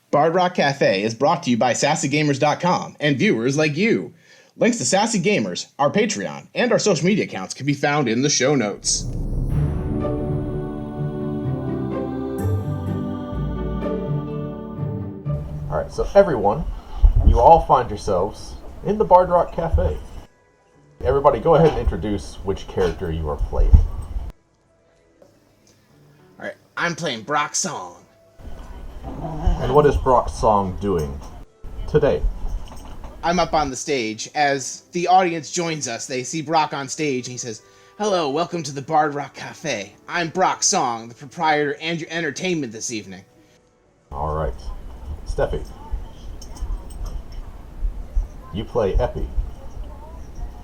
Bard Rock Cafe is brought to you by SassyGamers.com and viewers like you. Links to Sassy Gamers, our Patreon, and our social media accounts can be found in the show notes. Alright, so everyone, you all find yourselves in the Bard Rock Cafe. Everybody, go ahead and introduce which character you are playing. Alright, I'm playing Brock Song. And what is Brock Song doing today? I'm up on the stage. As the audience joins us, they see Brock on stage, and he says, "Hello, welcome to the Bard Rock Cafe. I'm Brock Song, the proprietor and your entertainment this evening." Alright. Steffi, you play Epi.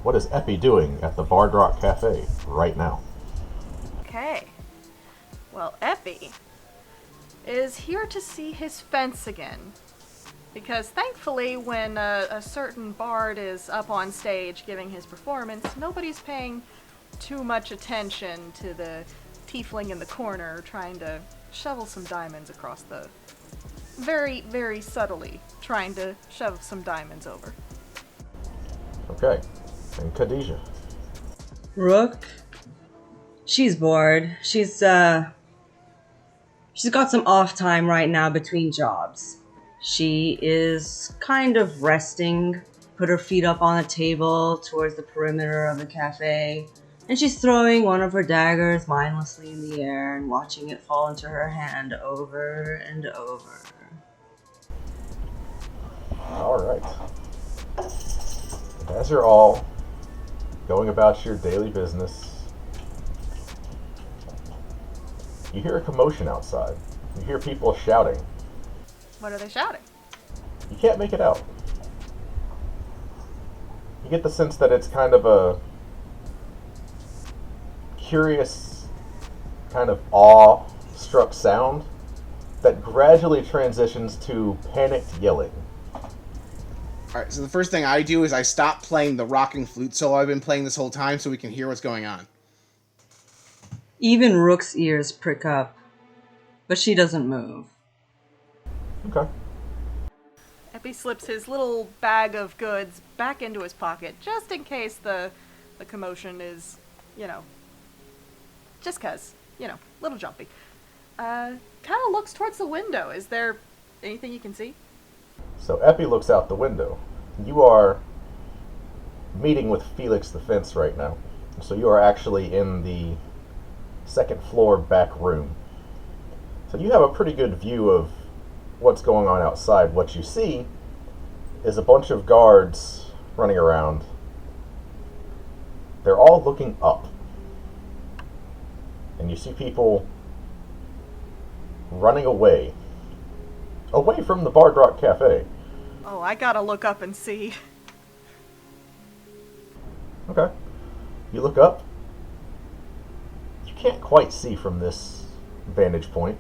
What is Epi doing at the Bard Rock Cafe right now? Okay. Well, Epi is here to see his fence again. Because thankfully, when a certain bard is up on stage giving his performance, nobody's paying too much attention to the tiefling in the corner trying to shovel some diamonds across the... Very, very subtly trying to shove some diamonds over. Okay. And Khadijah. Rook, she's bored. She's got some off time right now between jobs. She is kind of resting, put her feet up on a table towards the perimeter of the cafe, and she's throwing one of her daggers mindlessly in the air and watching it fall into her hand over and over. Alright. As you're all going about your daily business, you hear a commotion outside. You hear people shouting. What are they shouting? You can't make it out. You get the sense that it's kind of a curious, kind of awe-struck sound that gradually transitions to panicked yelling. Alright, so the first thing I do is I stop playing the rocking flute solo I've been playing this whole time so we can hear what's going on. Even Rook's ears prick up, but she doesn't move. Okay. Epi slips his little bag of goods back into his pocket, just in case the commotion is, just 'cause, little jumpy. Kind of looks towards the window. Is there anything you can see? So Epi looks out the window. You are meeting with Felix the Fence right now. So you are actually in the second floor back room. So you have a pretty good view of what's going on outside. What you see is a bunch of guards running around. They're all looking up. And you see people running away from the Bard Rock Cafe. Oh, I gotta look up and see. Okay. You look up. You can't quite see from this vantage point.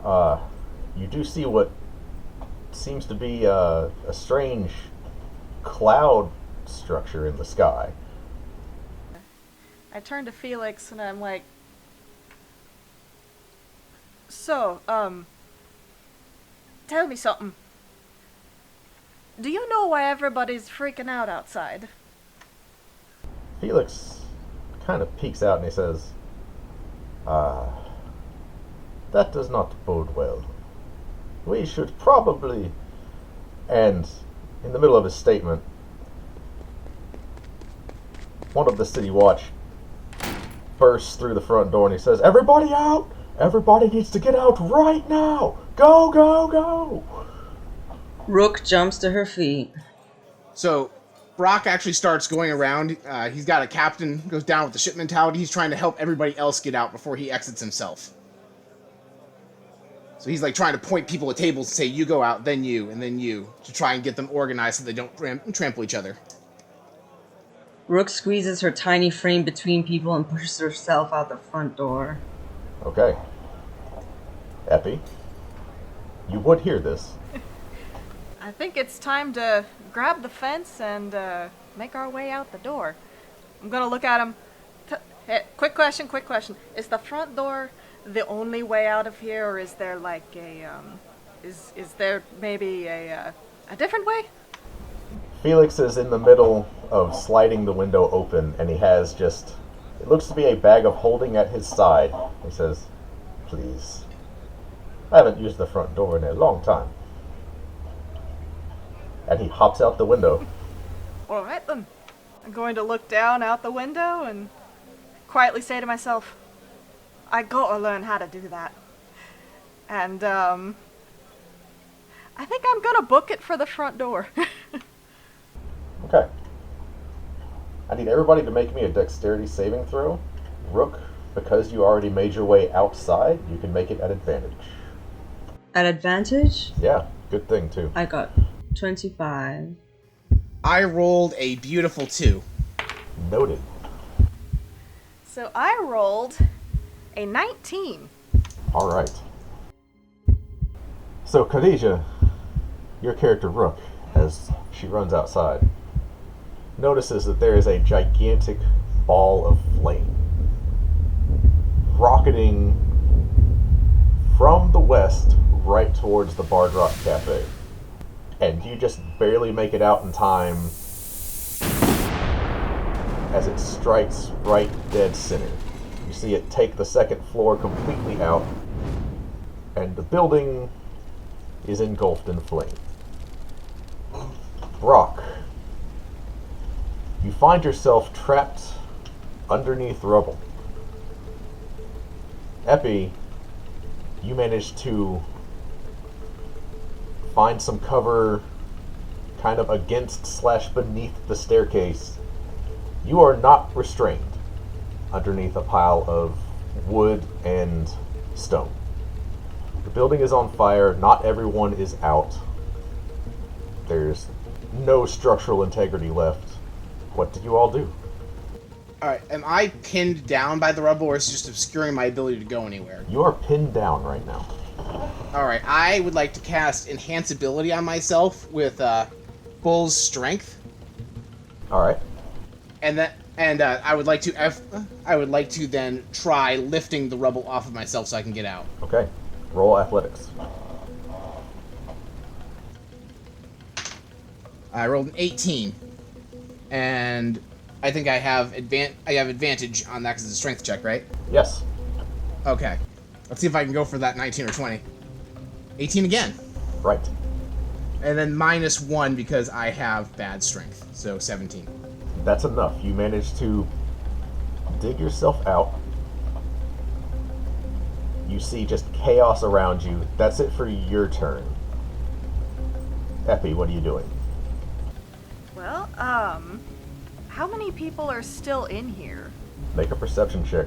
You do see what seems to be a strange cloud structure in the sky. I turn to Felix and I'm like, "So, tell me something. Do you know why everybody's freaking out outside?" Felix kind of peeks out and he says, that does not bode well. We should probably..." And in the middle of his statement, one of the City Watch bursts through the front door and he says, "Everybody out! Everybody needs to get out right now! Go, go, go!" Rook jumps to her feet. So Brock actually starts going around. He's got a captain, goes down with the ship mentality. He's trying to help everybody else get out before he exits himself. So he's like trying to point people at tables and say, "You go out, then you, and then you," to try and get them organized so they don't trample each other. Rook squeezes her tiny frame between people and pushes herself out the front door. Okay. Epi, you would hear this. I think it's time to grab the fence and make our way out the door. I'm gonna look at him. Hey, quick question. Is the front door the only way out of here, or is there like a Is there maybe a different way? Felix is in the middle of sliding the window open, and he has just... It looks to be a bag of holding at his side. He says, "Please. I haven't used the front door in a long time." And he hops out the window. All right then. I'm going to look down out the window and quietly say to myself, I gotta learn how to do that. And, I think I'm gonna book it for the front door. Okay. I need everybody to make me a dexterity saving throw. Rook, because you already made your way outside, you can make it at advantage. At advantage, Yeah, good thing, too. I got 25. I rolled a beautiful 2. Noted. So I rolled a 19. All right. So, Khadijah, your character Rook, as she runs outside, notices that there is a gigantic ball of flame rocketing from the west right towards the Bard Rock Cafe. And you just barely make it out in time as it strikes right dead center. You see it take the second floor completely out, and the building is engulfed in flame. Brock, you find yourself trapped underneath rubble. Epi, you manage to find some cover kind of against / beneath the staircase. You are not restrained underneath a pile of wood and stone. The building is on fire. Not everyone is out. There's no structural integrity left. What did you all do? Alright, am I pinned down by the rubble, or is it just obscuring my ability to go anywhere? You are pinned down right now. Alright, I would like to cast Enhance Ability on myself with Bull's Strength. Alright. And I would like to then try lifting the rubble off of myself so I can get out. Okay. Roll athletics. I rolled an 18, and I think I have advantage on that because it's a strength check, right? Yes. Okay. Let's see if I can go for that 19 or 20. 18 again. Right. And then -1 because I have bad strength, so 17. That's enough. You manage to dig yourself out. You see just chaos around you. That's it for your turn. Epi, what are you doing? Well, how many people are still in here? Make a perception check.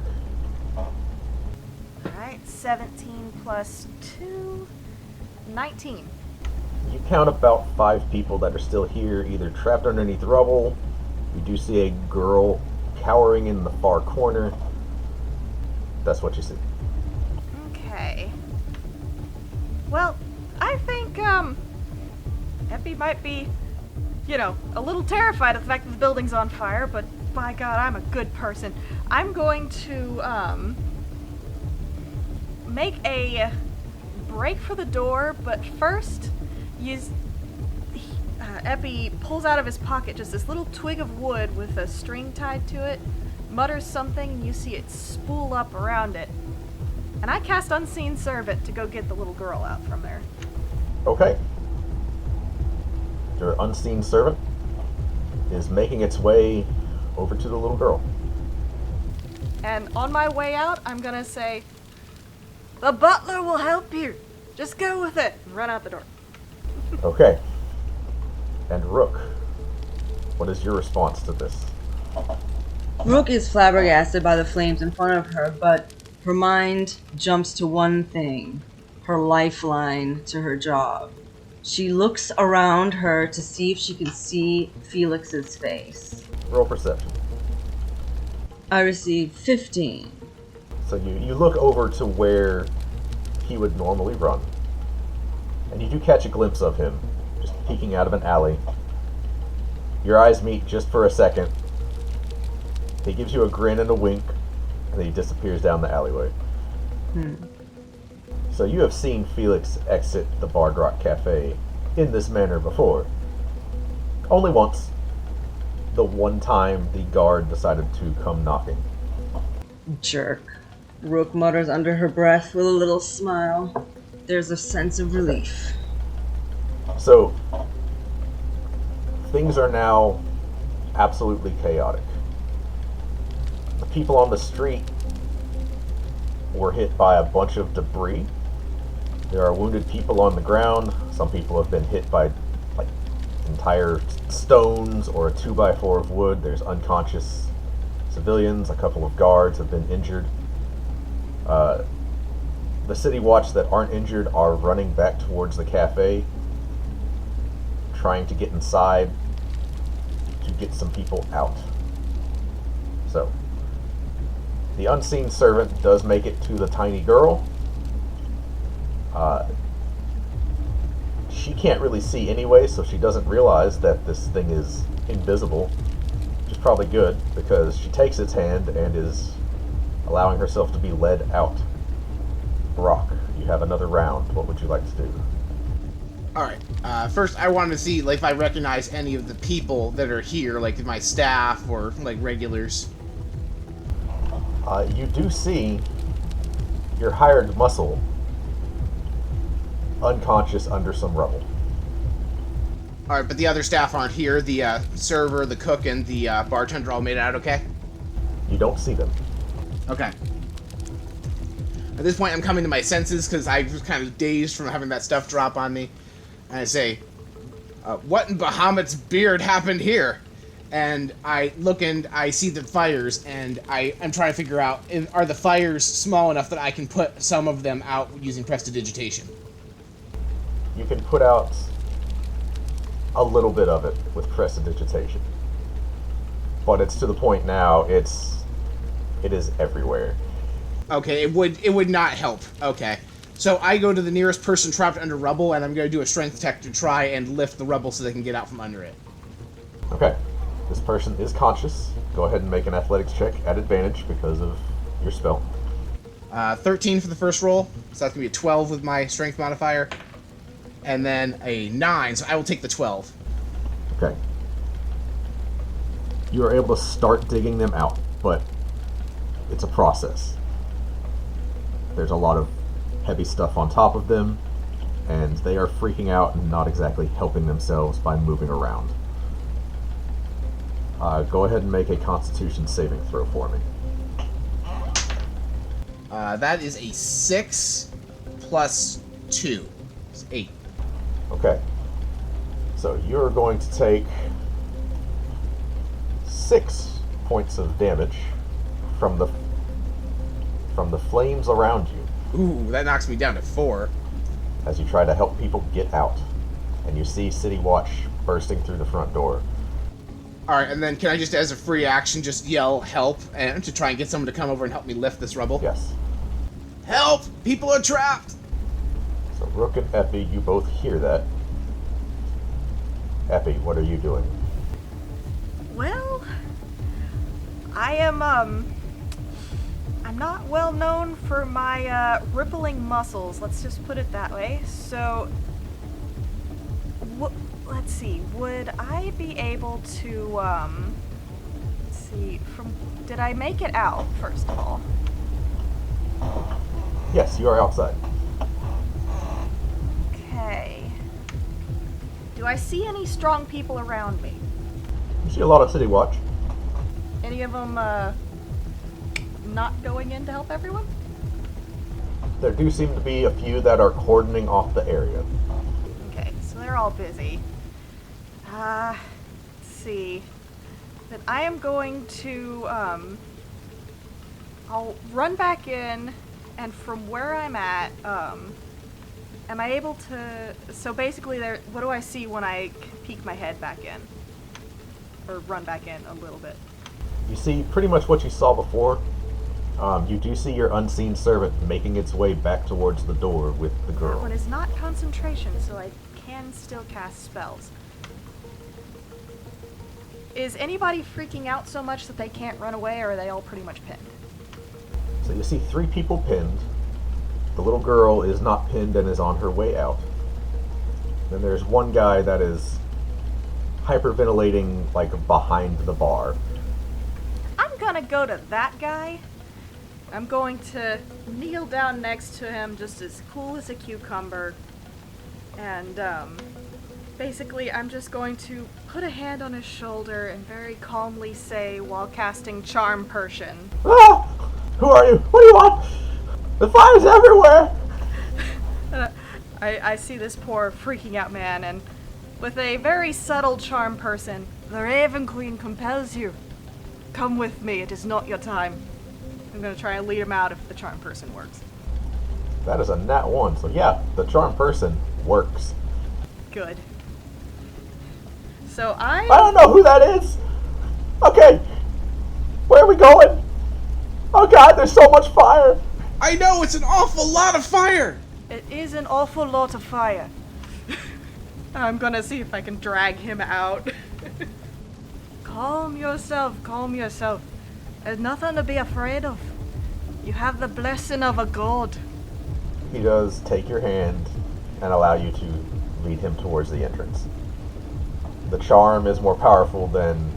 Alright, 17 plus 2, 19. You count about 5 people that are still here, either trapped underneath rubble. You do see a girl cowering in the far corner. That's what you see. Okay. Well, I think, Epi might be, a little terrified of the fact that the building's on fire, but by God, I'm a good person. I'm going to, make a break for the door, but first, Epi pulls out of his pocket just this little twig of wood with a string tied to it, mutters something, and you see it spool up around it. And I cast Unseen Servant to go get the little girl out from there. Okay. Your unseen servant is making its way over to the little girl. And on my way out, I'm gonna say, "The butler will help you. Just go with it," and run out the door. Okay. And Rook, what is your response to this? Rook is flabbergasted by the flames in front of her, but her mind jumps to one thing, her lifeline to her job. She looks around her to see if she can see Felix's face. Roll perception. I received 15. So you look over to where he would normally run, and you do catch a glimpse of him, just peeking out of an alley. Your eyes meet just for a second. He gives you a grin and a wink, and then he disappears down the alleyway. So So you have seen Felix exit the Bard Rock Cafe in this manner before. Only once. The one time the guard decided to come knocking. Jerk. Rook mutters under her breath with a little smile. There's a sense of relief. So, things are now absolutely chaotic. The people on the street were hit by a bunch of debris. There are wounded people on the ground. Some people have been hit by like entire stones or a 2x4 of wood. There's unconscious civilians. A couple of guards have been injured. The City Watch that aren't injured are running back towards the cafe, trying to get inside to get some people out. So, the unseen servant does make it to the tiny girl. She can't really see anyway, so she doesn't realize that this thing is invisible, which is probably good, because she takes its hand and is allowing herself to be led out. Brock, you have another round. What would you like to do? Alright, first I wanted to see like if I recognize any of the people that are here, like my staff or like regulars. You do see your hired muscle unconscious under some rubble. Alright, but the other staff aren't here. The server, the cook, and the bartender all made it out okay? You don't see them. Okay. At this point I'm coming to my senses because I was kind of dazed from having that stuff drop on me. And I say, what in Bahamut's beard happened here? And I look and I see the fires, and I'm trying to figure out, are the fires small enough that I can put some of them out using prestidigitation? You can put out a little bit of it with prestidigitation. But it's to the point now, it is everywhere. Okay, it would not help. Okay. So I go to the nearest person trapped under rubble, and I'm going to do a strength check to try and lift the rubble so they can get out from under it. Okay. This person is conscious. Go ahead and make an athletics check at advantage because of your spell. 13 for the first roll, so that's going to be a 12 with my strength modifier. And then a 9, so I will take the 12. Okay. You are able to start digging them out, but it's a process. There's a lot of heavy stuff on top of them, and they are freaking out and not exactly helping themselves by moving around. Go ahead and make a Constitution saving throw for me. That is a 6 plus 2. It's 8. Okay. So you're going to take 6 points of damage from the flames around you. Ooh, that knocks me down to 4. As you try to help people get out, and you see City Watch bursting through the front door. Alright, and then can I just, as a free action, just yell help and to try and get someone to come over and help me lift this rubble? Yes. Help! People are trapped! So Rook and Epi, you both hear that. Epi, what are you doing? Well, I am, I'm not well known for my, rippling muscles, let's just put it that way. So, let's see, would I be able to, let's see, did I make it out, first of all? Yes, you are outside. Okay. Do I see any strong people around me? You see a lot of City Watch. Any of them, not going in to help everyone? There do seem to be a few that are cordoning off the area. Okay, so they're all busy. Let's see. Then I am going to, I'll run back in, and from where I'm at, am I able to, so basically what do I see when I peek my head back in? Or run back in a little bit? You see pretty much what you saw before. You do see your unseen servant making its way back towards the door with the That girl. one is not concentration, so I can still cast spells. Is anybody freaking out so much that they can't run away, or are they all pretty much pinned? So you see 3 people pinned. The little girl is not pinned and is on her way out. Then there's one guy that is hyperventilating, like, behind the bar. I'm gonna go to that guy. I'm going to kneel down next to him, just as cool as a cucumber. And, basically, I'm just going to put a hand on his shoulder and very calmly say, while casting Charm Person, Ah! Who are you? What do you want? The fire's everywhere! I see this poor freaking out man, and with a very subtle Charm Person, the Raven Queen compels you. Come with me, it is not your time. I'm gonna try and lead him out if the Charm Person works. That is a nat 1, so yeah, the charm person works. Good. So I don't know who that is! Okay, where are we going? Oh god, there's so much fire! I know, it's an awful lot of fire! It is an awful lot of fire. I'm gonna see if I can drag him out. Calm yourself, calm yourself. There's nothing to be afraid of. You have the blessing of a god. He does take your hand and allow you to lead him towards the entrance. The charm is more powerful than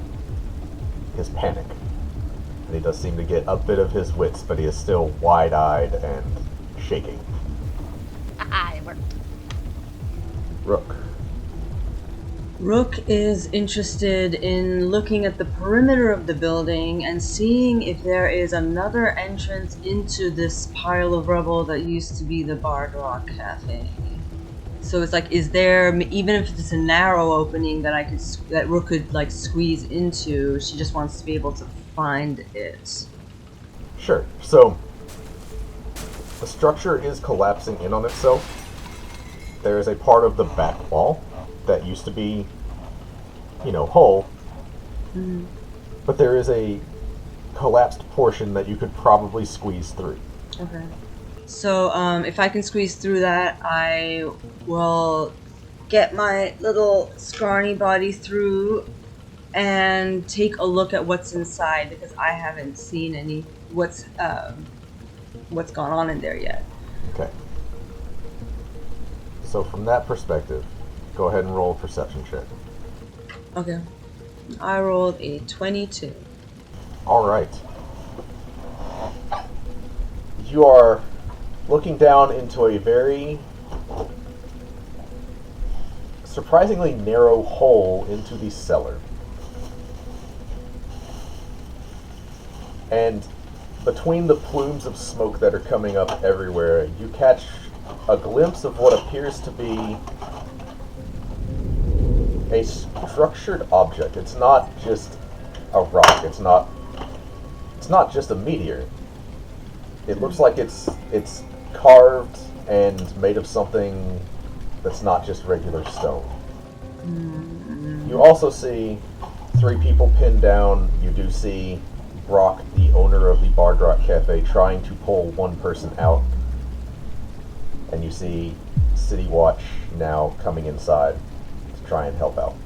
his panic. And he does seem to get a bit of his wits, but he is still wide-eyed and shaking. It worked. Rook. Rook is interested in looking at the perimeter of the building and seeing if there is another entrance into this pile of rubble that used to be the Bard Rock Cafe. So it's like, is there, even if it's a narrow opening that Rook could like squeeze into, she just wants to be able to find it. Sure. So, the structure is collapsing in on itself. There is a part of the back wall that used to be, whole. Mm. But there is a collapsed portion that you could probably squeeze through. Okay. So, if I can squeeze through that, I will get my little scrawny body through and take a look at what's inside, because I haven't seen what's gone on in there yet. Okay. So from that perspective, go ahead and roll a perception check. Okay. I rolled a 22. All right. You are looking down into a very surprisingly narrow hole into the cellar. And between the plumes of smoke that are coming up everywhere, you catch a glimpse of what appears to be a structured object. It's not just a rock. It's not just a meteor. It looks like it's carved and made of something that's not just regular stone. You also see 3 people pinned down. You do see Brock, the owner of the Bard Rock Cafe, trying to pull one person out. And you see City Watch now coming inside to try and help out.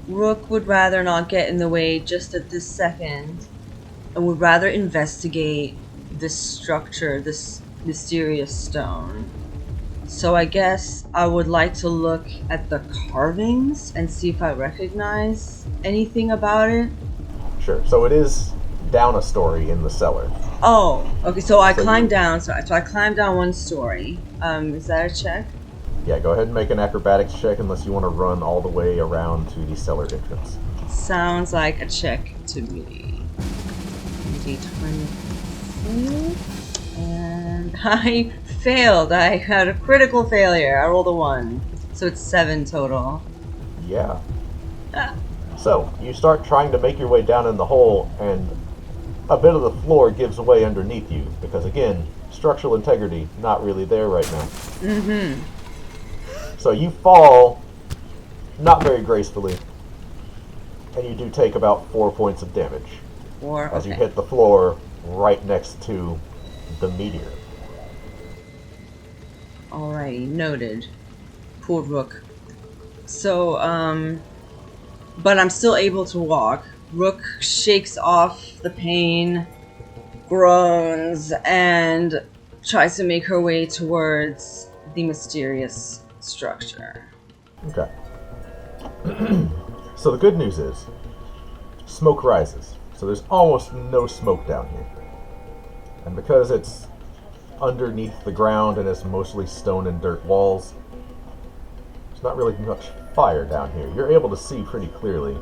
Rook would rather not get in the way just at this second, and would rather investigate this structure, this mysterious stone. So I guess I would like to look at the carvings and see if I recognize anything about it. Sure. So it is down a story in the cellar. Oh, okay. So I So climbed you- down. So I climbed down 1 story. Is that a check? Yeah, go ahead and make an acrobatics check unless you want to run all the way around to the cellar entrance. Sounds like a check to me. D20. And I failed. I had a critical failure. I rolled a 1. So it's 7 total. Yeah. So, you start trying to make your way down in the hole, and a bit of the floor gives way underneath you, because again, structural integrity not really there right now. Mm-hmm. So you fall, not very gracefully, and you do take about 4 points of damage as you hit the floor right next to the meteor. Alrighty, noted. Poor Rook. So, but I'm still able to walk. Rook shakes off the pain, groans, and tries to make her way towards the mysterious structure. Okay. So the good news is, smoke rises. So there's almost no smoke down here. And because it's underneath the ground and it's mostly stone and dirt walls, there's not really much fire down here. You're able to see pretty clearly.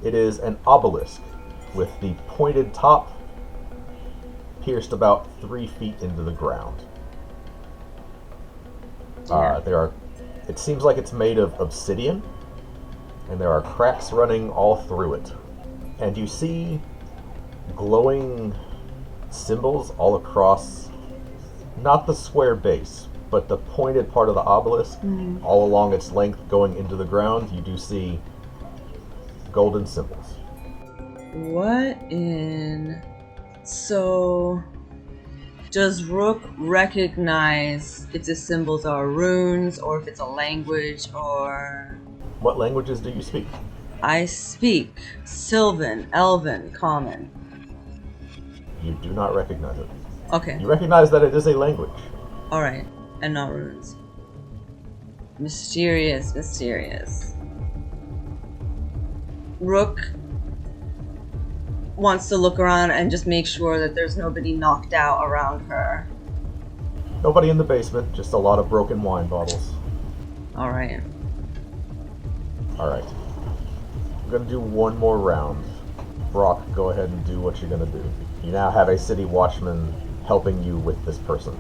It is an obelisk with the pointed top pierced about 3 feet into the ground. It seems like it's made of obsidian, and there are cracks running all through it. And you see glowing symbols all across, not the square base, but the pointed part of the obelisk, all along its length going into the ground. You do see golden symbols. What in... So... Does Rook recognize if the symbols are runes, or if it's a language, or... What languages do you speak? I speak Sylvan, Elven, Common. You do not recognize it. Okay, You recognize that it is a language. alright. And not runes. Mysterious, mysterious. Rook wants to look around and just make sure that there's nobody knocked out around her. Nobody in the basement, just a lot of broken wine bottles. Alright. Alright. I'm going to do one more round. Brock, go ahead and do what you're going to do. You now have a city watchman helping you with this person.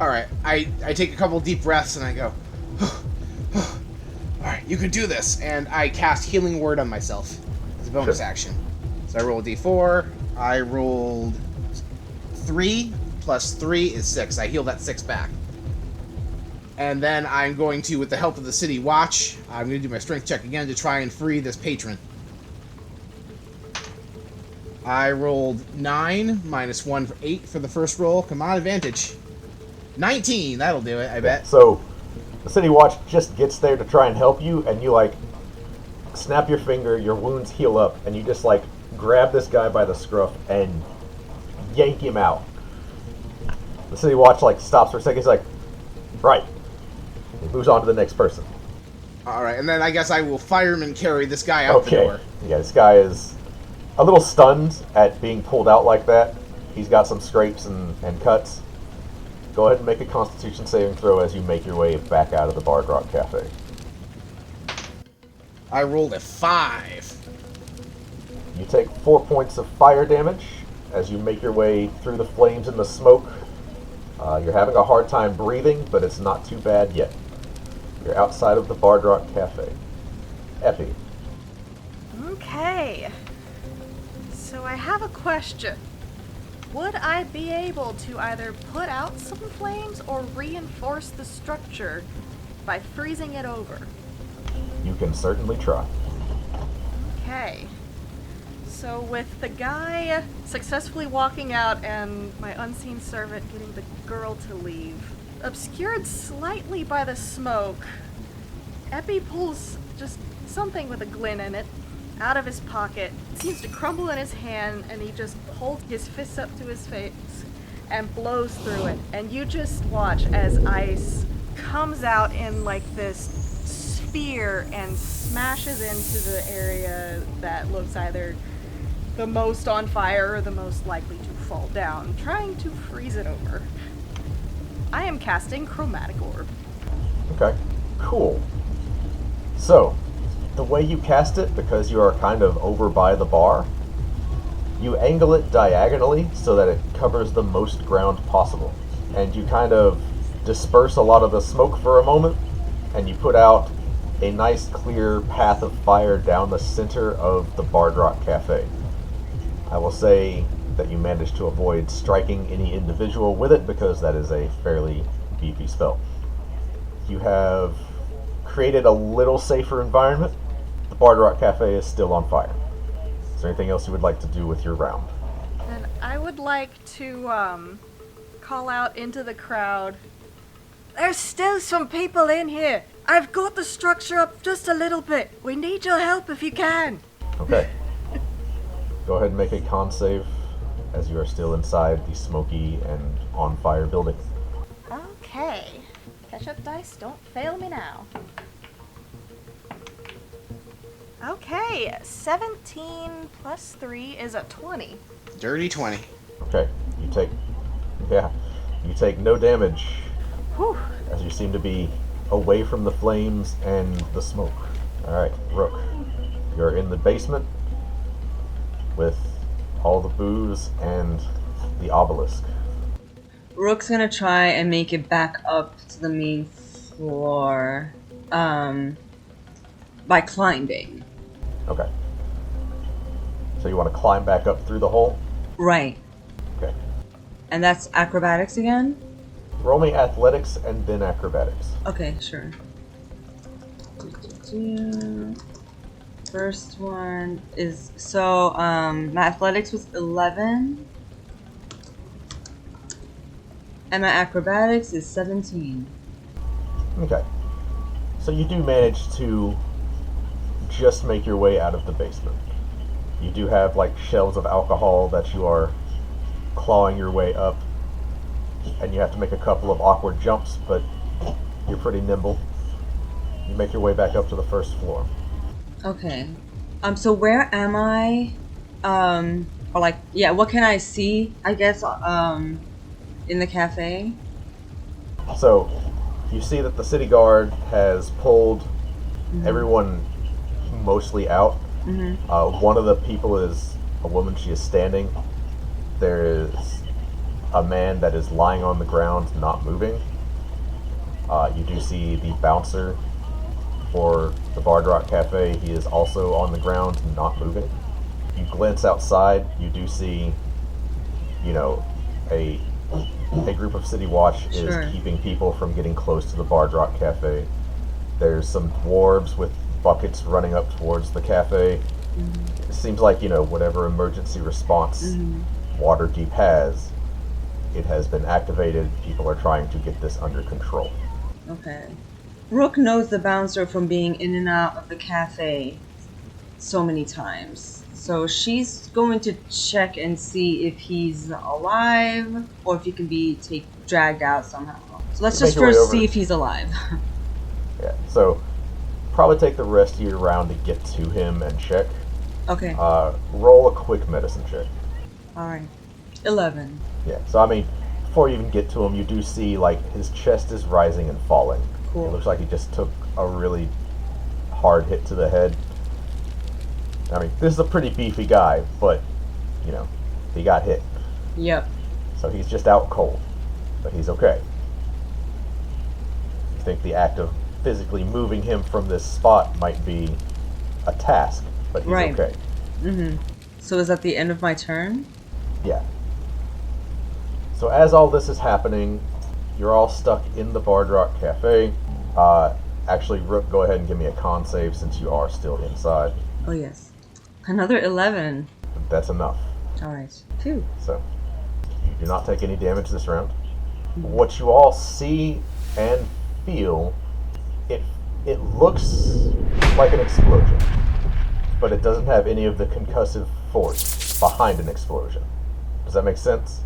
Alright, I take a couple deep breaths and I go, alright, you can do this. And I cast Healing Word on myself as a bonus Sure. action. So I roll a d4. I rolled 3 plus 3 is 6. I heal that 6 back. And then I'm going to, with the help of the City Watch, I'm going to do my strength check again to try and free this patron. I rolled 9 minus 1 for 8 for the first roll. Come on, advantage. 19, that'll do it, I bet. So, the City Watch just gets there to try and help you, and you, like, snap your finger, your wounds heal up, and you just, like, grab this guy by the scruff and yank him out. The City Watch, like, stops for a second. He's like, right. He moves on to the next person. Alright, and then I guess I will fireman carry this guy out the Okay. door. Yeah, this guy is a little stunned at being pulled out like that. He's got some scrapes and cuts. Go ahead and make a Constitution saving throw as you make your way back out of the Bard Rock Cafe. I rolled a 5. You take 4 points of fire damage as you make your way through the flames and the smoke. You're having a hard time breathing, but it's not too bad yet. You're outside of the Bard Rock Cafe. Effie. Okay. So I have a question. Would I be able to either put out some flames or reinforce the structure by freezing it over? You can certainly try. Okay. So with the guy successfully walking out and my unseen servant getting the girl to leave, obscured slightly by the smoke, Epi pulls just something with a glint in it out of his pocket. It seems to crumble in his hand, and he just holds his fist up to his face and blows through it. And you just watch as ice comes out in like this sphere and smashes into the area that looks either the most on fire or the most likely to fall down, trying to freeze it over. I am casting Chromatic Orb. Okay, cool. So, the way you cast it, because you are kind of over by the bar, you angle it diagonally so that it covers the most ground possible. And you kind of disperse a lot of the smoke for a moment, and you put out a nice clear path of fire down the center of the Bard Rock Cafe. I will say that you managed to avoid striking any individual with it because that is a fairly beefy spell. You have created a little safer environment. The Bard Rock Cafe is still on fire. Is there anything else you would like to do with your round? And I would like to call out into the crowd. There's still some people in here. I've got the structure up just a little bit. We need your help if you can. Okay. Go ahead and make a con save. as you are still inside the smoky and on fire building. Okay. Catch-up dice, don't fail me now. Okay, 17 plus 3 is a 20. Dirty 20. Okay, you take no damage Whew. as you seem to be away from the flames and the smoke. Alright, Rook, you're in the basement with all the booze and the obelisk. Rook's gonna try and make it back up to the main floor by climbing. Okay. So you want to climb back up through the hole? Right. Okay. And that's acrobatics again? Roll me athletics and then acrobatics. Okay, sure. First one is so my athletics was 11 and my acrobatics is 17. Okay. So you do manage to just make your way out of the basement. You do have like shelves of alcohol that you are clawing your way up, and you have to make a couple of awkward jumps, but you're pretty nimble. You make your way back up to the first floor. Okay. So where am I? Or like, yeah, what can I see, I guess, in the cafe? So you see that the city guard has pulled everyone mostly out. One of the people is a woman. She is standing. There is a man that is lying on the ground, not moving. You do see the bouncer for the Bard Rock Cafe. He is also on the ground, not moving. You glance outside. You do see, a group of City Watch Sure. is keeping people from getting close to the Bard Rock Cafe. There's some dwarves with buckets running up towards the cafe. It seems like, whatever emergency response Waterdeep has, it has been activated. People are trying to get this under control. Okay. Rook knows the bouncer from being in and out of the cafe so many times. So she's going to check and see if he's alive or if he can be dragged out somehow. So let's Make just your way first over see to- if he's alive. Yeah, so probably take the rest of your round to get to him and check. Okay. Roll a quick medicine check. Alright. 11. Yeah, so before you even get to him, you do see, his chest is rising and falling. Cool. It looks like he just took a really hard hit to the head. This is a pretty beefy guy, but, he got hit. Yep. So he's just out cold. But he's okay. You think the act of physically moving him from this spot might be a task, but he's Right. okay. So is that the end of my turn? Yeah. So as all this is happening, you're all stuck in the Bard Rock Cafe. Actually, Rook, go ahead and give me a con save since you are still inside. Oh yes. Another 11. That's enough. Alright. Phew. So you do not take any damage this round. What you all see and feel, it looks like an explosion, but it doesn't have any of the concussive force behind an explosion. Does that make sense?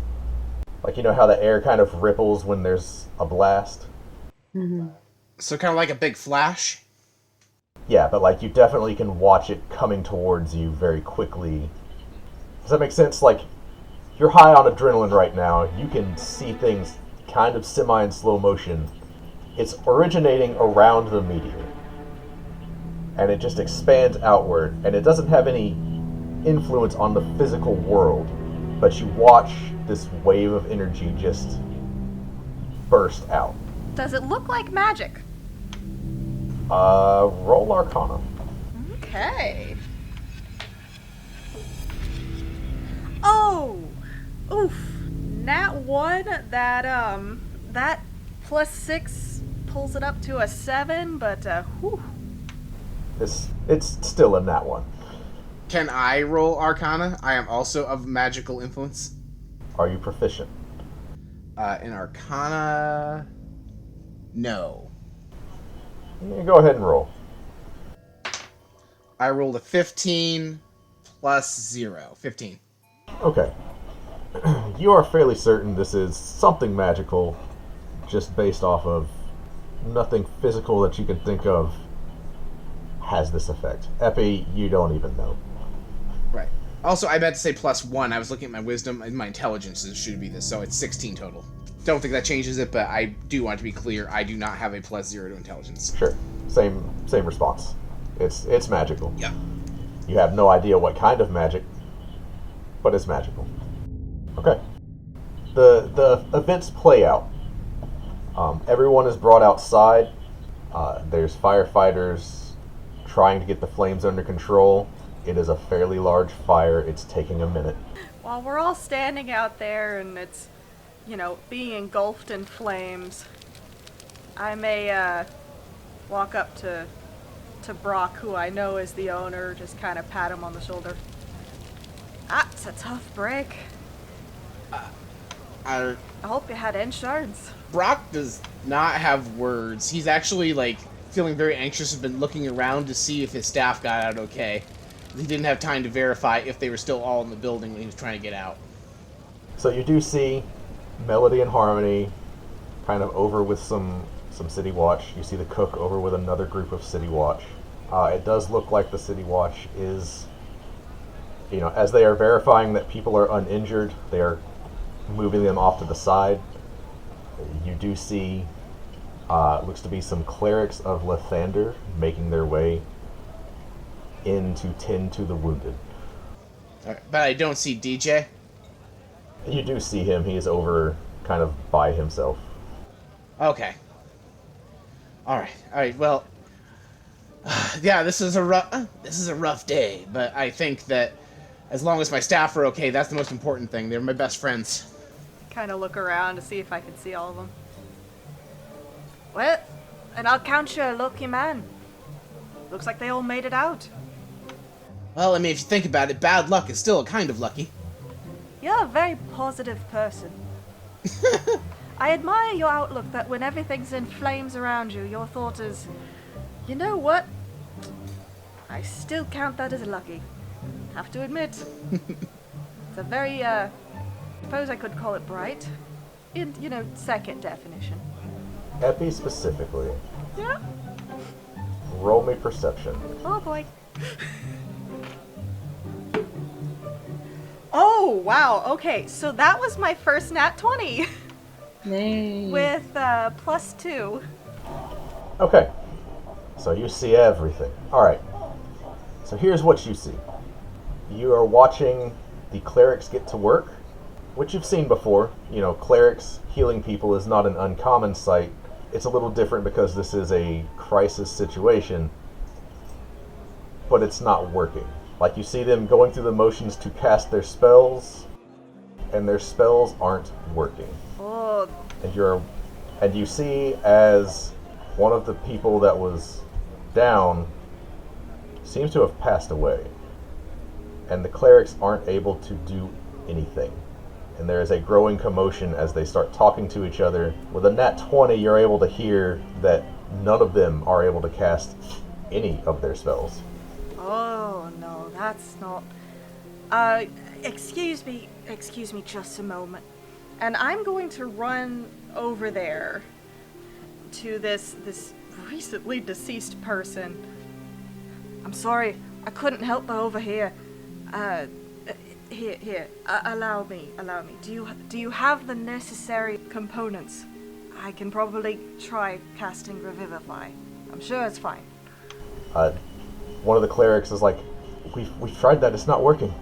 Like, how the air kind of ripples when there's a blast? So kind of like a big flash. Yeah, but you definitely can watch it coming towards you very quickly. Does that make sense? You're high on adrenaline right now. You can see things kind of semi in slow motion. It's originating around the meteor. And it just expands outward, and it doesn't have any influence on the physical world. But you watch this wave of energy just burst out. Does it look like magic? Roll Arcana. Okay. Oh! Oof. Nat 1, that plus 6 pulls it up to a 7, but, whew. It's still a nat one. Can I roll Arcana? I am also of magical influence. Are you proficient? In Arcana... No. Yeah, go ahead and roll. I rolled a 15 plus 0. 15. Okay. You are fairly certain this is something magical, just based off of nothing physical that you can think of has this effect. Epi, you don't even know. Right. Also, I meant to say +1. I was looking at my wisdom and my intelligence. It should be this, so it's 16 total. Don't think that changes it, but I do want to be clear. I do not have a +0 to intelligence. Sure. Same response. It's magical. Yeah. You have no idea what kind of magic, but it's magical. Okay. The events play out. Everyone is brought outside. There's firefighters trying to get the flames under control. It is a fairly large fire. It's taking a minute. While we're all standing out there and it's, being engulfed in flames, I may walk up to Brock, who I know is the owner, just kind of pat him on the shoulder. It's a tough break. I hope you had insurance. Brock does not have words. He's actually, feeling very anxious. Has been looking around to see if his staff got out okay. He didn't have time to verify if they were still all in the building when he was trying to get out. So you do see Melody and Harmony kind of over with some City Watch. You see the cook over with another group of City Watch. It does look like the City Watch is, as they are verifying that people are uninjured, they are moving them off to the side. You do see, looks to be some clerics of Lathander making their way in to tend to the wounded. All right, but I don't see DJ. You do see him. He is over kind of by himself. Okay. All right. Well, yeah, this is a rough day, but I think that as long as my staff are okay, that's the most important thing. They're my best friends. Kind of look around to see if I can see all of them. Well, and I'll count you a lucky man. Looks like they all made it out. Well, I mean, if you think about it, bad luck is still kind of lucky. You're a very positive person. I admire your outlook that when everything's in flames around you, your thought is, you know what? I still count that as lucky. Have to admit. It's a very, suppose I could call it bright. In, second definition. Epi specifically. Yeah? Roll me perception. Oh boy. Oh, wow. Okay, so that was my first nat 20. Nay. With, +2. Okay. So you see everything. Alright. So here's what you see. You are watching the clerics get to work, which you've seen before. Clerics healing people is not an uncommon sight. It's a little different because this is a crisis situation, but it's not working. Like, you see them going through the motions to cast their spells, and their spells aren't working. Oh. And you see as one of the people that was down seems to have passed away, and the clerics aren't able to do anything. And there is a growing commotion as they start talking to each other. With a nat 20, you're able to hear that none of them are able to cast any of their spells. Oh, no, that's not... excuse me just a moment. And I'm going to run over there to this recently deceased person. I'm sorry, I couldn't help but overhear. Here, allow me. Do you have the necessary components? I can probably try casting Revivify. I'm sure it's fine. One of the clerics is like, we've tried that, it's not working.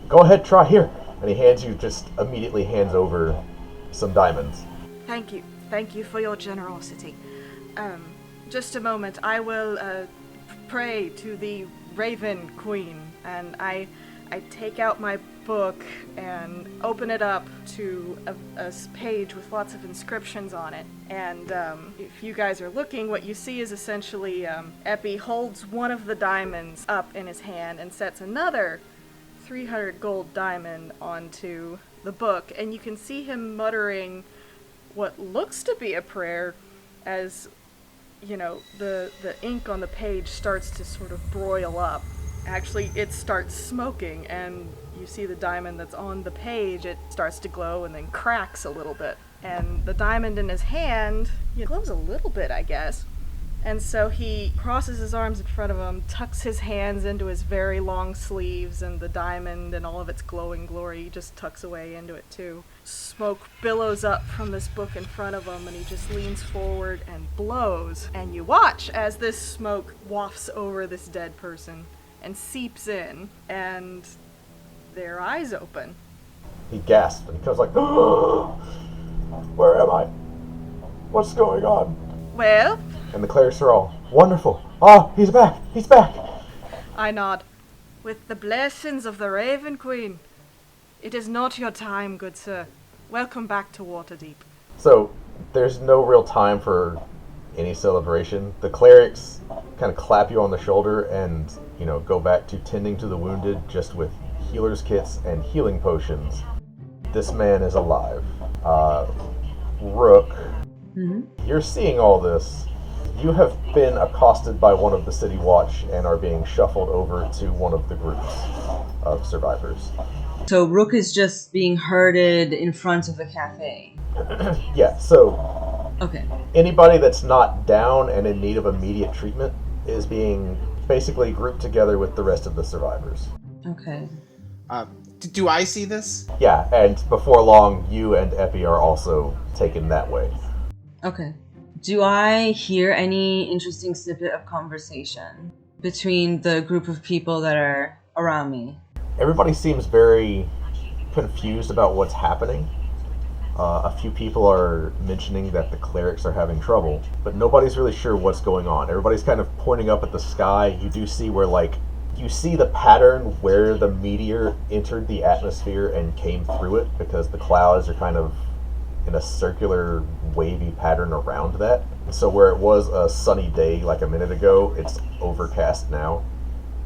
Go ahead, try here. And he immediately hands over some diamonds. Thank you for your generosity. Just a moment, I will pray to the Raven Queen, and I take out my book and open it up to a page with lots of inscriptions on it. And if you guys are looking, what you see is essentially Epi holds one of the diamonds up in his hand and sets another 300 gold diamond onto the book, and you can see him muttering what looks to be a prayer as, the ink on the page starts to sort of broil up. actually it starts smoking, and you see the diamond that's on the page, it starts to glow and then cracks a little bit. And the diamond in his hand, it glows a little bit, I guess. And so he crosses his arms in front of him, tucks his hands into his very long sleeves, and the diamond and all of its glowing glory just tucks away into it too. Smoke billows up from this book in front of him, and he just leans forward and blows. And you watch as this smoke wafts over this dead person and seeps in, and their eyes open. He gasps and he comes like, where am I? What's going on? Well, And the clerics are all, wonderful. Oh, he's back. He's back. I nod. With the blessings of the Raven Queen. It is not your time, good sir. Welcome back to Waterdeep. So, there's no real time for any celebration. The clerics kind of clap you on the shoulder and, go back to tending to the wounded just with healer's kits and healing potions. This man is alive. Rook, you're seeing all this. You have been accosted by one of the City Watch and are being shuffled over to one of the groups of survivors. So Rook is just being herded in front of the cafe. Yeah, so Okay. anybody that's not down and in need of immediate treatment is being basically grouped together with the rest of the survivors. Okay. Do I see this? Yeah, and before long, you and Epi are also taken that way. Okay. Do I hear any interesting snippet of conversation between the group of people that are around me? Everybody seems very confused about what's happening. A few people are mentioning that the clerics are having trouble, but nobody's really sure what's going on. Everybody's kind of pointing up at the sky. You do see where, you see the pattern where the meteor entered the atmosphere and came through it, because the clouds are kind of in a circular, wavy pattern around that. So where it was a sunny day like a minute ago, it's overcast now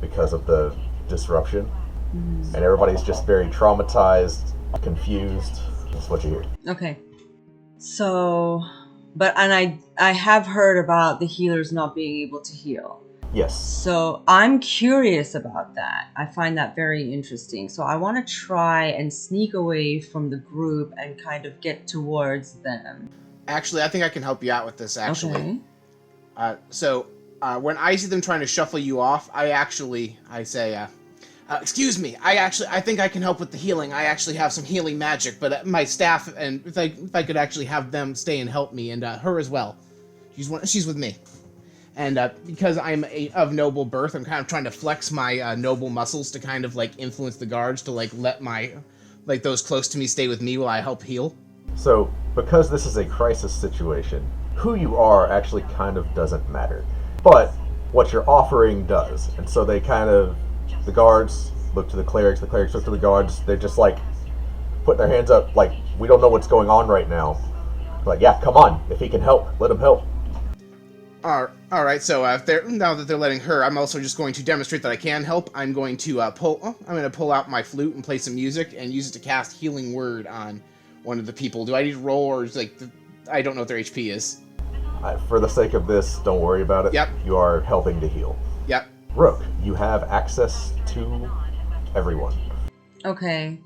because of the disruption. And everybody's just very traumatized, confused. That's what you hear. Okay. So, I have heard about the healers not being able to heal. Yes. So I'm curious about that. I find that very interesting. So I want to try and sneak away from the group and kind of get towards them. Actually, I think I can help you out with this, actually. Okay. So, when I see them trying to shuffle you off, I say, excuse me, I think I can help with the healing. I actually have some healing magic, but my staff, and if I could actually have them stay and help me, and her as well. She's with me. And because I'm of noble birth, I'm kind of trying to flex my noble muscles to kind of influence the guards to let my those close to me stay with me while I help heal. So, because this is a crisis situation, who you are actually kind of doesn't matter. But what you're offering does. And so the guards look to the clerics look to the guards. They're just putting their hands up we don't know what's going on right now. Yeah, come on. If he can help, let him help. All right. So now that they're letting her, I'm also just going to demonstrate that I can help. I'm going to pull out my flute and play some music and use it to cast Healing Word on one of the people. Do I need to roll, or is I don't know what their HP is? For the sake of this, don't worry about it. Yep. You are helping to heal. Yep. Rook, you have access to everyone. Okay.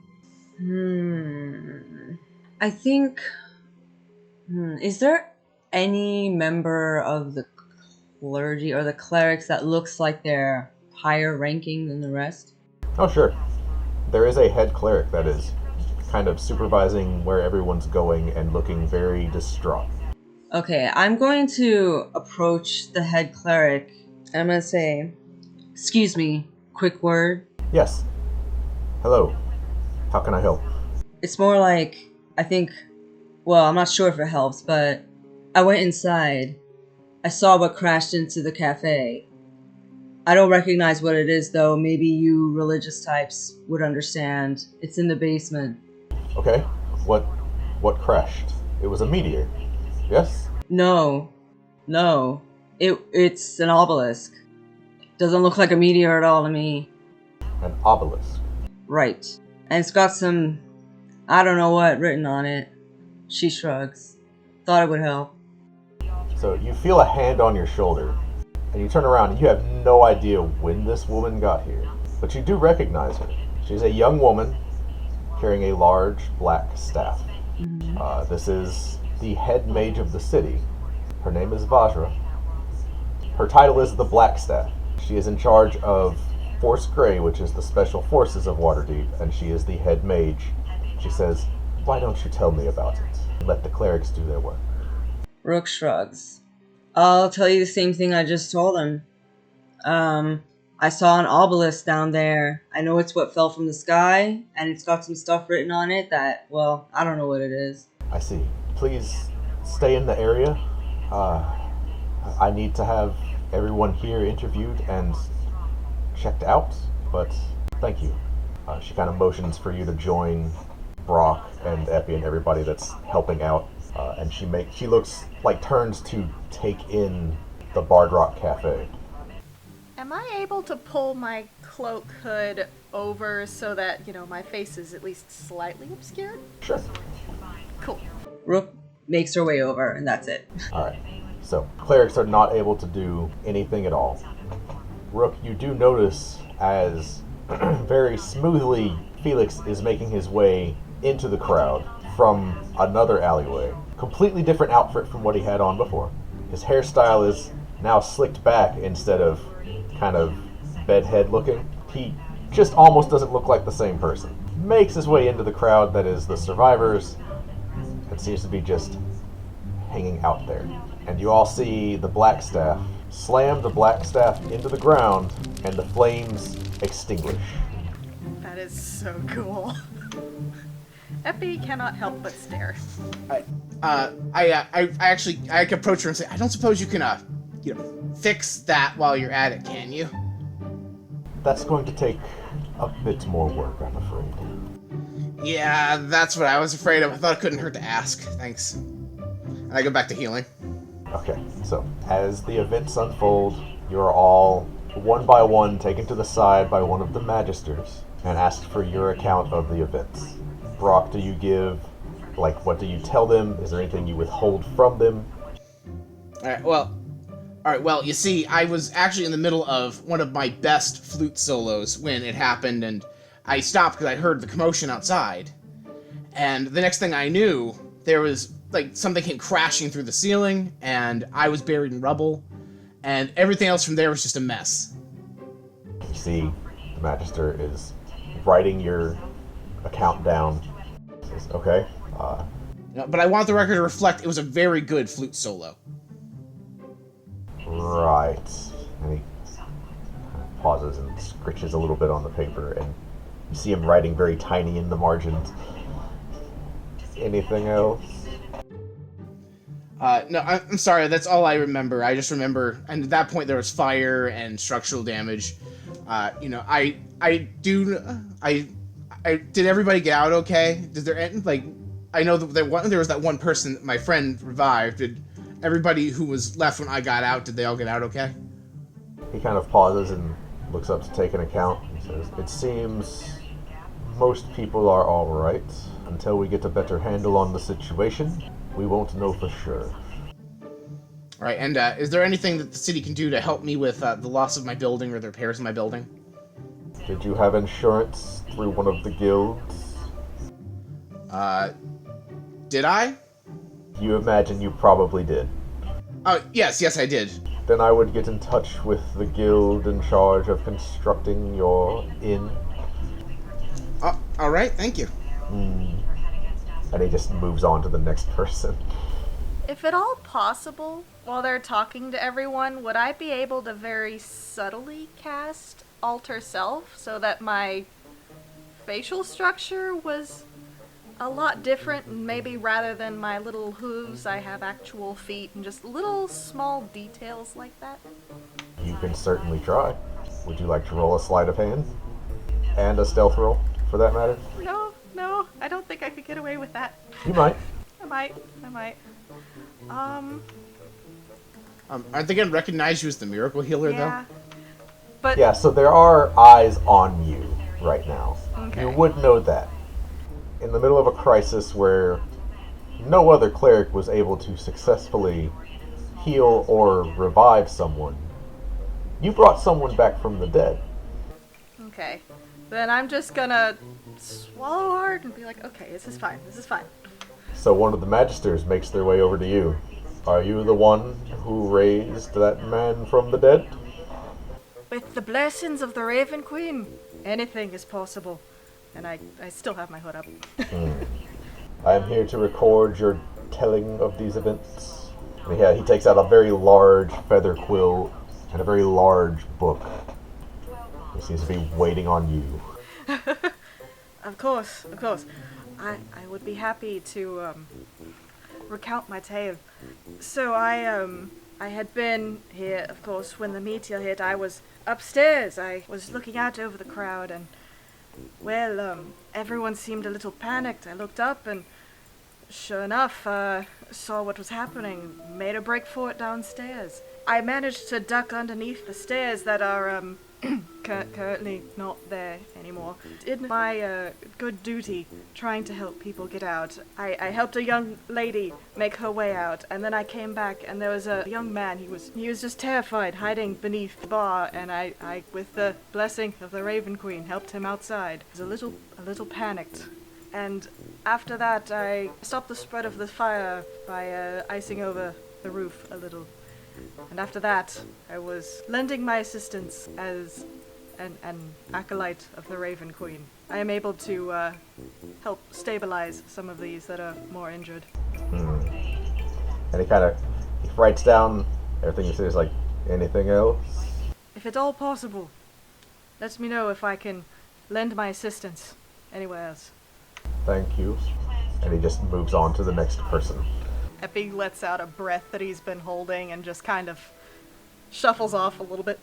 I think... Is there any member of the clergy or the clerics that looks like they're higher ranking than the rest? Oh, sure. There is a head cleric that is kind of supervising where everyone's going and looking very distraught. Okay, I'm going to approach the head cleric and I'm going to say, "Excuse me, quick word." Yes. Hello. How can I help? It's more like, I'm not sure if it helps, but I went inside. I saw what crashed into the cafe. I don't recognize what it is, though. Maybe you religious types would understand. It's in the basement. Okay. What crashed? It was a meteor. Yes? No. It's an obelisk. Doesn't look like a meteor at all to me. An obelisk. Right. And it's got some, I don't know what, written on it. She shrugs. Thought it would help. So you feel a hand on your shoulder, And you turn around and you have no idea when this woman got here. But you do recognize her. She's a young woman carrying a large black staff. This is the head mage of the city. Her name is Vajra. Her title is the Black Staff. She is in charge of Force Grey, which is the special forces of Waterdeep, and she is the head mage. She says, "Why don't you tell me about it? Let the clerics do their work." Rook shrugs. I'll tell you the same thing I just told him. I saw an obelisk down there. I know it's what fell from the sky, and it's got some stuff written on it that, well, I don't know what it is. I see. Please stay in the area. I need to have everyone here interviewed and checked out, but thank you. She kind of motions for you to join Brock and Epi and everybody that's helping out, and she looks like turns to take in the Bard Rock Cafe. Am I able to pull my cloak hood over so that, my face is at least slightly obscured? Sure. Cool. Rook makes her way over, and that's it. Alright, so clerics are not able to do anything at all. Rook, you do notice as very smoothly Felix is making his way into the crowd from another alleyway. Completely different outfit from what he had on before. His hairstyle is now slicked back instead of kind of bedhead looking. He just almost doesn't look like the same person. Makes his way into the crowd that is the survivors and seems to be just hanging out there. And you all see the Black Staff slam the Black Staff into the ground and the flames extinguish. That is so cool. Epi cannot help but stare. I could approach her and say, I don't suppose you can, fix that while you're at it, can you? That's going to take a bit more work, I'm afraid. Yeah, that's what I was afraid of. I thought it couldn't hurt to ask. Thanks. And I go back to healing. Okay, so as the events unfold, you're all one by one taken to the side by one of the magisters and asked for your account of the events. Brock, do you give, what do you tell them? Is there anything you withhold from them? Alright, well, you see, I was actually in the middle of one of my best flute solos when it happened, and I stopped because I heard the commotion outside. And the next thing I knew, there was, something came crashing through the ceiling, and I was buried in rubble, and everything else from there was just a mess. You see, the Magister is writing your account down. He says, okay. But I want the record to reflect it was a very good flute solo. Right. And he pauses and scritches a little bit on the paper, and you see him writing very tiny in the margins. Anything else? No, I'm sorry, that's all I remember. I just remember, and at that point there was fire and structural damage. Did everybody get out okay? Did there, I know that there was that one person that my friend revived. Did everybody who was left when I got out, did they all get out okay? He kind of pauses and looks up to take an account. He says, it seems most people are all right. Until we get a better handle on the situation, we won't know for sure. Alright, and is there anything that the city can do to help me with the loss of my building or the repairs of my building? Did you have insurance through one of the guilds? Did I? You imagine you probably did. Oh, yes, I did. Then I would get in touch with the guild in charge of constructing your inn. Alright, thank you. And he just moves on to the next person. If at all possible, while they're talking to everyone, would I be able to very subtly cast Alter Self so that my facial structure was a lot different, and maybe rather than my little hooves, I have actual feet and just little small details like that? You can certainly try. Would you like to roll a sleight of hand? And a stealth roll, for that matter? No, I don't think I could get away with that. You might. I might. Aren't they gonna recognize you as the miracle healer, Yeah. But Yeah, so there are eyes on you right now. Okay. You would know that. In the middle of a crisis where no other cleric was able to successfully heal or revive someone, You brought someone back from the dead. Okay. Then I'm just gonna swallow hard and be like, okay, this is fine. This is fine. So one of the Magisters makes their way over to you. Are you the one who raised that man from the dead? With the blessings of the Raven Queen, anything is possible. And I still have my hood up. I am here to record your telling of these events. And yeah, he takes out a very large feather quill and a very large book. He seems to be waiting on you. Of course. I would be happy to recount my tale. So I had been here, of course, when the meteor hit. I was upstairs. I was looking out over the crowd, and well, everyone seemed a little panicked. I looked up, and sure enough, saw what was happening. Made a break for it downstairs. I managed to duck underneath the stairs that are currently not there anymore. Did my good duty trying to help people get out. I helped a young lady make her way out, and then I came back and there was a young man. He was just terrified, hiding beneath the bar, and I with the blessing of the Raven Queen, helped him outside. He was a little panicked. And after that, I stopped the spread of the fire by icing over the roof a little. And after that, I was lending my assistance as an acolyte of the Raven Queen. I am able to help stabilize some of these that are more injured. And he writes down everything you say. Is like, anything else? If it's all possible, let me know if I can lend my assistance anywhere else. Thank you. And he just moves on to the next person. Epi lets out a breath that he's been holding and just kind of shuffles off a little bit.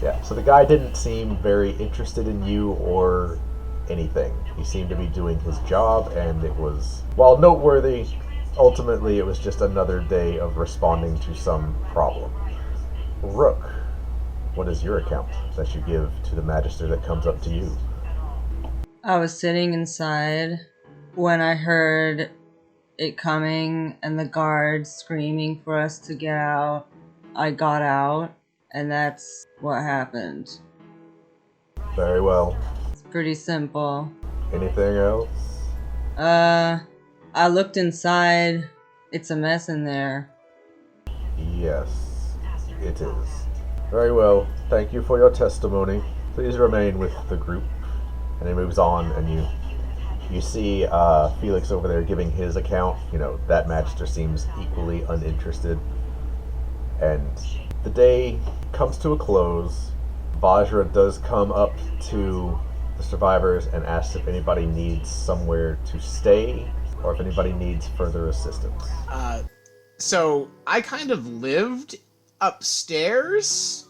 Yeah, so the guy didn't seem very interested in you or anything. He seemed to be doing his job, and it was, while noteworthy, ultimately it was just another day of responding to some problem. Rook, what is your account that you give to the Magister that comes up to you? I was sitting inside when I heard it coming and the guards screaming for us to get out. I got out, and that's what happened. Very well. It's pretty simple. Anything else? I looked inside. It's a mess in there. Yes, it is. Very well. Thank you for your testimony. Please remain with the group. And he moves on, and you see Felix over there giving his account. You know, that Magister seems equally uninterested. And the day comes to a close. Vajra does come up to the survivors and asks if anybody needs somewhere to stay or if anybody needs further assistance. So I kind of lived upstairs.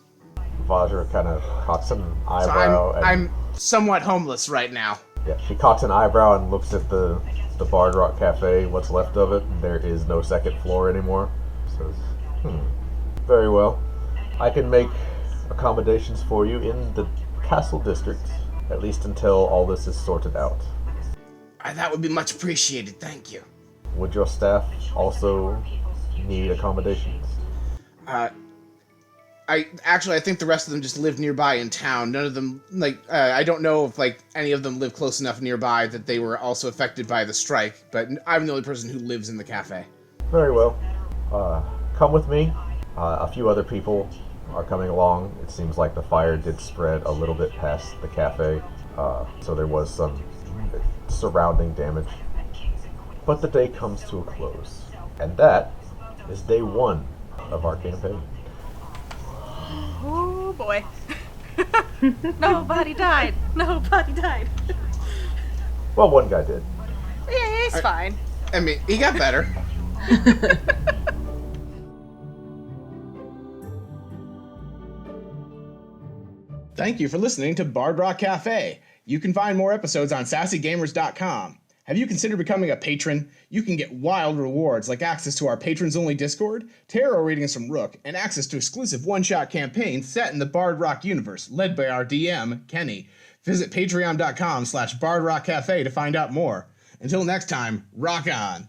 Vajra kind of cocks an So eyebrow. I'm somewhat homeless right now. Yeah, she cocks an eyebrow and looks at the Bard Rock Cafe, what's left of it. There is no second floor anymore. Says, very well. I can make accommodations for you in the Castle District, at least until all this is sorted out. That would be much appreciated, thank you. Would your staff also need accommodations? I think the rest of them just live nearby in town. None of them, I don't know if, any of them live close enough nearby that they were also affected by the strike, but I'm the only person who lives in the cafe. Very well. Come with me. A few other people are coming along. It seems like the fire did spread a little bit past the cafe, so there was some surrounding damage. But the day comes to a close, and that is day 1 of our campaign. Oh boy. Nobody died. Well, one guy did. Yeah, he's fine. I mean, he got better. Thank you for listening to Bard Rock Cafe. You can find more episodes on sassygamers.com. Have you considered becoming a patron? You can get wild rewards like access to our patrons-only Discord, tarot readings from Rook, and access to exclusive one-shot campaigns set in the Bard Rock universe, led by our DM, Kenny. Visit patreon.com/bardrockcafe to find out more. Until next time, rock on!